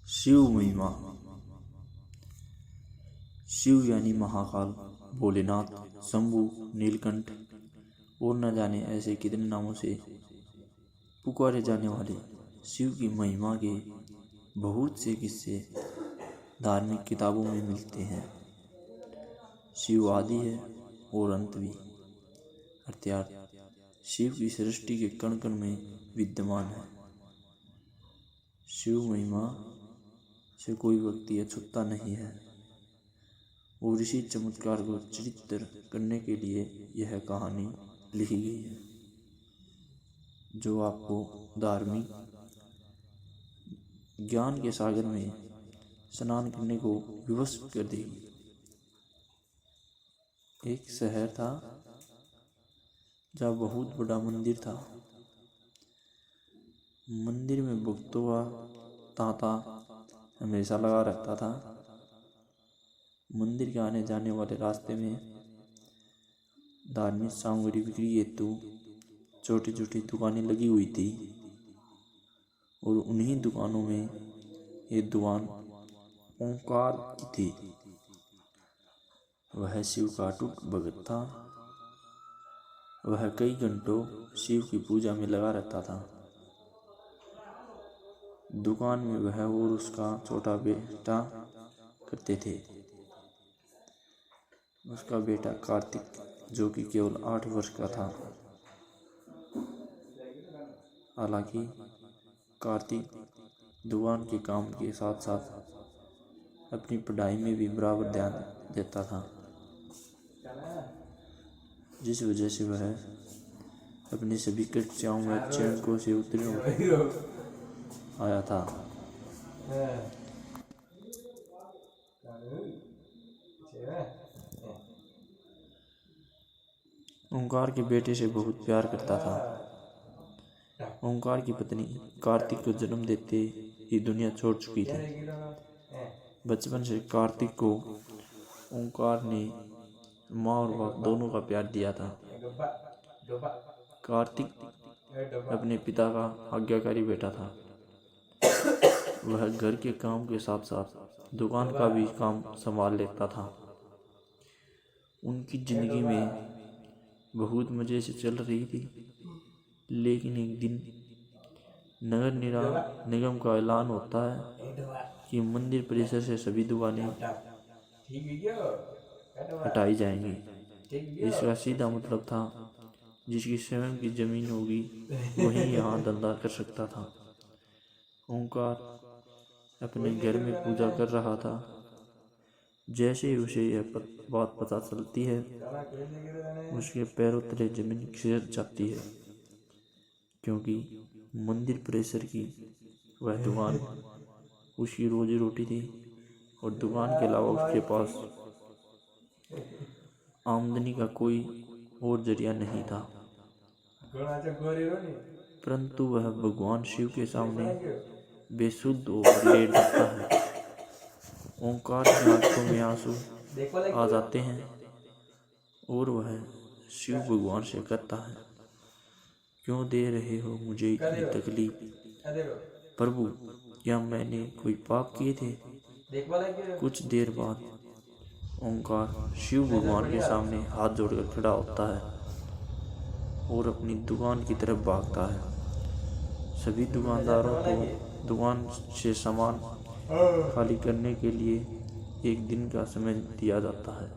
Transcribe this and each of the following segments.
शिव महिमा। शिव यानी महाकाल, भोलेनाथ, शंभु, नीलकंठ और न जाने ऐसे कितने नामों से पुकारे जाने वाले शिव की महिमा के बहुत से किस्से धार्मिक किताबों में मिलते हैं। शिव आदि है और अंत भी, अर्थात शिव की सृष्टि के कण कण में विद्यमान है। शिव महिमा से कोई व्यक्ति अछूता नहीं है और इसी चमत्कार को चित्रित करने के लिए यह कहानी लिखी गई है, जो आपको धार्मिक ज्ञान के सागर में स्नान करने को विवश कर देगी। एक शहर था जहाँ बहुत बड़ा मंदिर था। मंदिर में भक्तों का तांता हमेशा लगा रहता था। मंदिर के आने जाने वाले रास्ते में धार्मिक सामग्री बिक्री हेतु छोटी छोटी दुकानें लगी हुई थी और उन्हीं दुकानों में एक दुकान ओंकार की थी। वह शिव का अटूट भक्त था। वह कई घंटों शिव की पूजा में लगा रहता था। दुकान में वह और उसका छोटा बेटा करते थे। उसका बेटा कार्तिक, जो कि केवल 8 वर्ष का था। हालांकि कार्तिक दुकान के काम के साथ साथ अपनी पढ़ाई में भी बराबर ध्यान देता था, जिस वजह से वह अपनी सभी कक्षाओं में अच्छे अंकों से उत्तीर्ण आया था। ओंकार के बेटे से बहुत प्यार करता था। ओंकार की पत्नी कार्तिक को जन्म देते ही दुनिया छोड़ चुकी थी। बचपन से कार्तिक को ओंकार ने माँ और बाप दोनों का प्यार दिया था। कार्तिक अपने पिता का आज्ञाकारी बेटा था। वह घर के काम के साथ साथ दुकान का भी काम संभाल लेता था। उनकी जिंदगी में बहुत मजे से चल रही थी, लेकिन एक दिन नगर निगम का ऐलान होता है कि मंदिर परिसर से सभी दुकानें हटाई जाएंगी। इसका सीधा मतलब था, जिसकी स्वयं की जमीन होगी वही यहाँ धंधा कर सकता था। ओंकार अपने घर में पूजा कर रहा था। जैसे ही उसे यह बात पता चलती है, उसके पैरों तले जमीन खिसक जाती है, क्योंकि मंदिर परिसर की वह दुकान उसकी रोजी रोटी थी और दुकान के अलावा उसके पास आमदनी का कोई और जरिया नहीं था। परंतु वह भगवान शिव के सामने बेसुध होकर लेट जाता है। ओंकार की आंखों में आंसू आ जाते हैं और वह शिव भगवान से कहता है, क्यों दे रहे हो मुझे इतनी तकलीफ? प्रभु, क्या मैंने कोई पाप किए थे? कुछ देर बाद ओंकार शिव भगवान के सामने हाथ जोड़कर खड़ा होता है और अपनी दुकान की तरफ भागता है। सभी दुकानदारों को दुकान से सामान खाली करने के लिए एक दिन का समय दिया जाता है,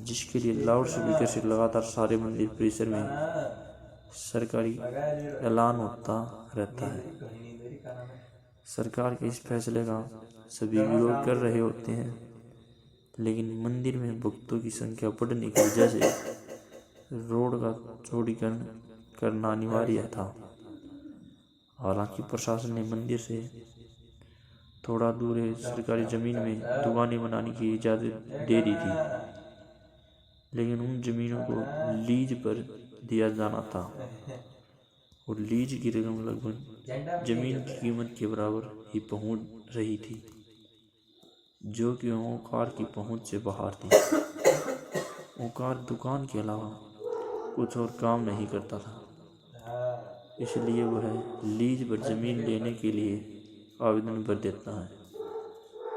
जिसके लिए लाउड स्पीकर से लगातार सारे मंदिर परिसर में सरकारी ऐलान होता रहता है। सरकार के इस फैसले का सभी विरोध कर रहे होते हैं, लेकिन मंदिर में भक्तों की संख्या बढ़ने की वजह से रोड का चौड़ीकरण करना अनिवार्य था। हालांकि प्रशासन ने मंदिर से थोड़ा दूर सरकारी जमीन में दुकानें बनाने की इजाज़त दे दी थी, लेकिन उन जमीनों को लीज पर दिया जाना था और लीज की रकम लगभग जमीन की कीमत के बराबर ही पहुंच रही थी, जो कि ओंकार की पहुंच से बाहर थी। ओंकार दुकान के अलावा कुछ और काम नहीं करता था, इसलिए वह लीज पर जमीन लेने के लिए आवेदन भर देता है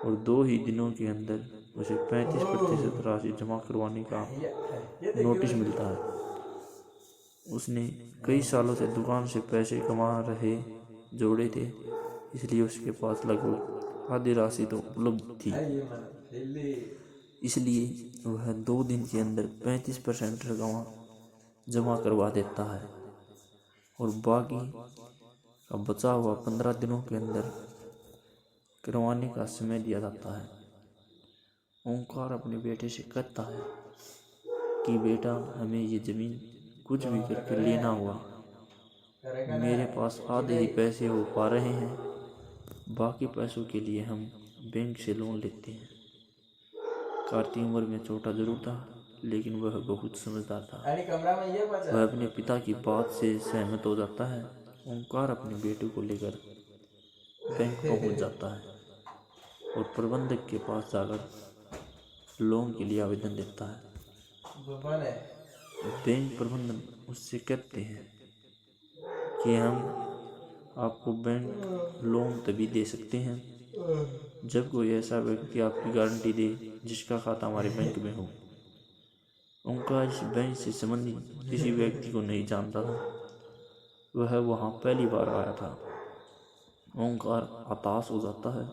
और 2 ही दिनों के अंदर उसे 35% राशि जमा करवाने का नोटिस मिलता है। उसने कई सालों से दुकान से पैसे कमा रहे जोड़े थे, इसलिए उसके पास लगभग आधी राशि तो उपलब्ध थी। इसलिए वह 2 दिन के अंदर 35% रकम जमा करवा देता है और बाकी का बचा हुआ 15 दिनों के अंदर करवाने का समय दिया जाता है। ओंकार अपने बेटे से कहता है कि बेटा, हमें ये ज़मीन कुछ भी करके लेना हुआ, मेरे पास आधे ही पैसे हो पा रहे हैं, बाकी पैसों के लिए हम बैंक से लोन लेते हैं। कार्तिक उम्र में छोटा जरूर था, लेकिन वह बहुत समझदार था। वह अपने पिता की बात से सहमत हो जाता है। ओंकार अपने बेटे को लेकर बैंक पहुंच जाता है और प्रबंधक के पास जाकर लोन के लिए आवेदन देता है। बैंक प्रबंधक उससे कहते हैं कि हम आपको बैंक लोन तभी दे सकते हैं जब कोई ऐसा व्यक्ति आपकी गारंटी दे जिसका खाता हमारे बैंक में हो। ओंकार इस बैंक से संबंधित किसी व्यक्ति को नहीं जानता था, वह वहाँ पहली बार आया था। ओंकार हताश हो जाता है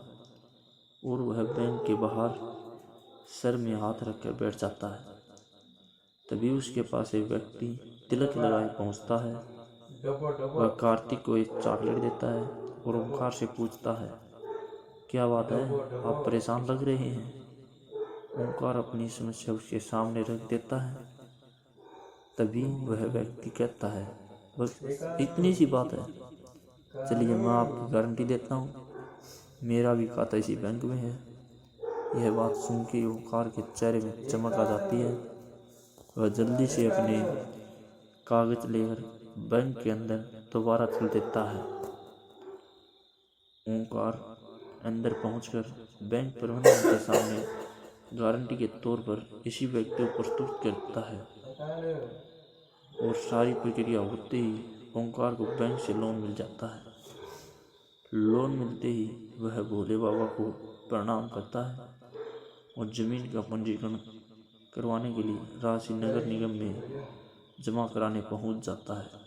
और वह बैंक के बाहर सर में हाथ रखकर बैठ जाता है। तभी उसके पास एक व्यक्ति तिलक लगाए पहुँचता है। वह कार्तिक को एक चॉकलेट देता है और ओंकार से पूछता है, क्या बात है, आप परेशान लग रहे हैं? ओंकार अपनी समस्या उसके सामने रख देता है। तभी वह व्यक्ति कहता है, बस इतनी सी बात है, चलिए मैं आपकी गारंटी देता हूँ, मेरा भी खाता इसी बैंक में है। यह बात सुन के ओंकार के चेहरे में चमक आ जाती है। वह जल्दी से अपने कागज लेकर बैंक के अंदर दोबारा चल देता है। ओंकार अंदर पहुंचकर बैंक प्रबंधक के सामने गारंटी के तौर पर इसी व्यक्ति को प्रस्तुत करता है और सारी प्रक्रिया होते ही ओंकार को बैंक से लोन मिल जाता है। लोन मिलते ही वह भोले बाबा को प्रणाम करता है और जमीन का पंजीकरण करवाने के लिए राशि नगर निगम में जमा कराने पहुंच जाता है।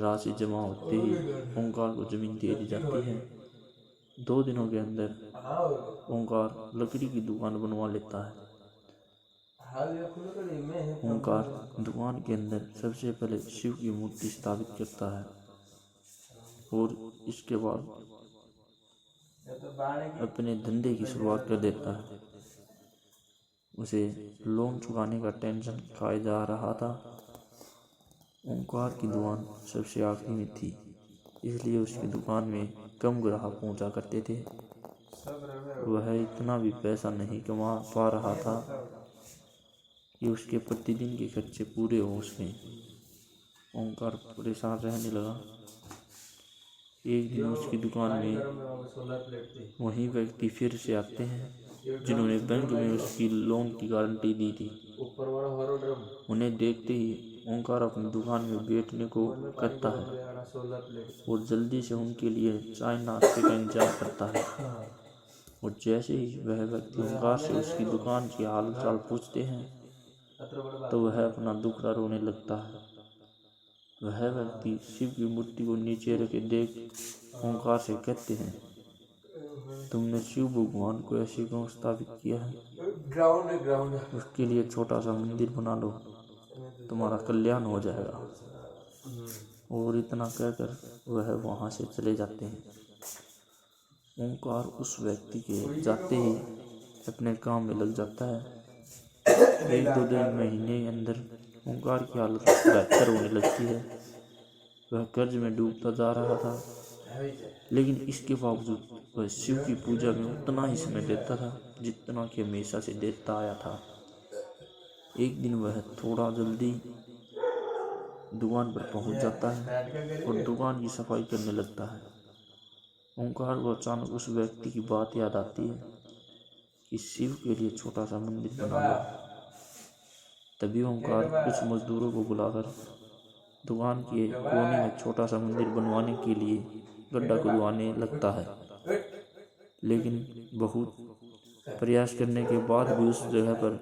राशि जमा होते ही ओंकार को जमीन दे दी जाती है। 2 दिनों के अंदर ओंकार लकड़ी की दुकान बनवा लेता है। ओंकार दुकान के अंदर सबसे पहले शिव की मूर्ति स्थापित करता है और इसके बाद अपने धंधे की शुरुआत कर देता है। उसे लोन चुकाने का टेंशन खाया जा रहा था। ओंकार की दुकान सबसे आखिरी में थी, इसलिए उसकी दुकान में कम ग्राहक पहुंचा करते थे। वह इतना भी पैसा नहीं कमा पा रहा था कि उसके प्रतिदिन के खर्चे पूरे हो सकें। ओंकार परेशान रहने लगा। एक दिन उसकी दुकान में वही व्यक्ति फिर से आते हैं जिन्होंने बैंक में उसकी लोन की गारंटी दी थी। उन्हें देखते ही ओंकार अपनी दुकान में बैठने को कहता है और जल्दी से उनके लिए चाय नाश्ते का इंतजाम करता है। और जैसे ही वह व्यक्ति ओंकार से उसकी दुकान की हाल चाल पूछते हैं तो वह अपना दुखड़ा रोने लगता है। वह व्यक्ति शिव की मूर्ति को नीचे रखे देख ओंकार से कहते हैं, तुमने शिव भगवान को ऐसे क्यों स्थापित किया है? उसके लिए छोटा सा मंदिर बना लो, तुम्हारा कल्याण हो जाएगा। और इतना कहकर वह वहाँ से चले जाते हैं। ओंकार उस व्यक्ति के जाते ही अपने काम में लग जाता है। 1-2 महीने के अंदर ओंकार की हालत बेहतर होने लगती है। वह कर्ज में डूबता जा रहा था, लेकिन इसके बावजूद वह शिव की पूजा में उतना ही समय देता था जितना कि हमेशा से देता आया था। एक दिन वह थोड़ा जल्दी दुकान पर पहुंच जाता है और दुकान की सफाई करने लगता है। ओंकार को अचानक उस व्यक्ति की बात याद आती है कि शिव के लिए छोटा सा मंदिर बना लो। तभी ओंकार कुछ मजदूरों को बुलाकर दुकान के कोने में छोटा सा मंदिर बनवाने के लिए गड्ढा खुदवाने लगता है, लेकिन बहुत प्रयास करने के बाद भी उस जगह पर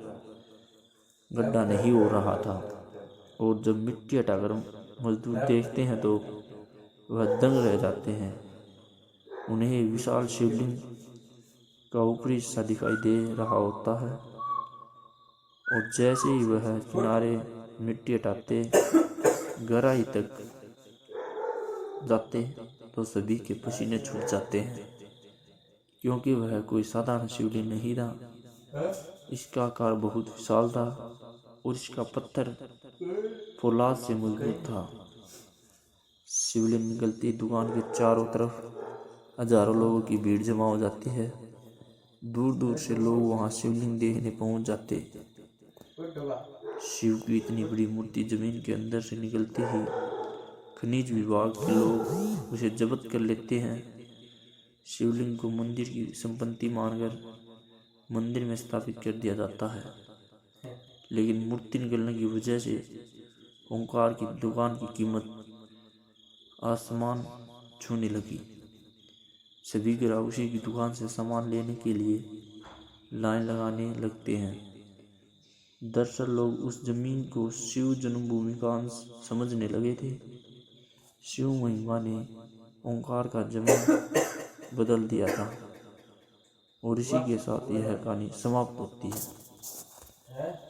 गड्ढा नहीं हो रहा था। और जब मिट्टी हटाकर मजदूर देखते हैं तो वह दंग रह जाते हैं। उन्हें विशाल शिवलिंग का ऊपरी हिस्सा दिखाई दे रहा होता है, और जैसे ही वह किनारे मिट्टी हटाते गहराई तक जाते तो सभी के पसीने छूट जाते हैं, क्योंकि वह कोई साधारण शिवलिंग नहीं था। इसका आकार बहुत विशाल था और इसका पत्थर फौलाद से मजबूत था। शिवलिंग निकलती दुकान के चारों तरफ हजारों लोगों की भीड़ जमा हो जाती है। दूर दूर से लोग वहां शिवलिंग देखने पहुंच जाते। शिव की इतनी बड़ी मूर्ति जमीन के अंदर से निकलती ही खनिज विभाग के लोग उसे जब्त कर लेते हैं। शिवलिंग को मंदिर की संपत्ति मानकर मंदिर में स्थापित कर दिया जाता है, लेकिन मूर्ति निकलने की वजह से ओंकार की दुकान की कीमत आसमान छूने लगी। सभी ग्राहक उसी की दुकान से सामान लेने के लिए लाइन लगाने लगते हैं। दरअसल लोग उस जमीन को शिव जन्मभूमि का अंश समझने लगे थे। शिव महिमा ने ओंकार का जमीन बदल दिया था, और इसी के साथ यह कहानी समाप्त होती है।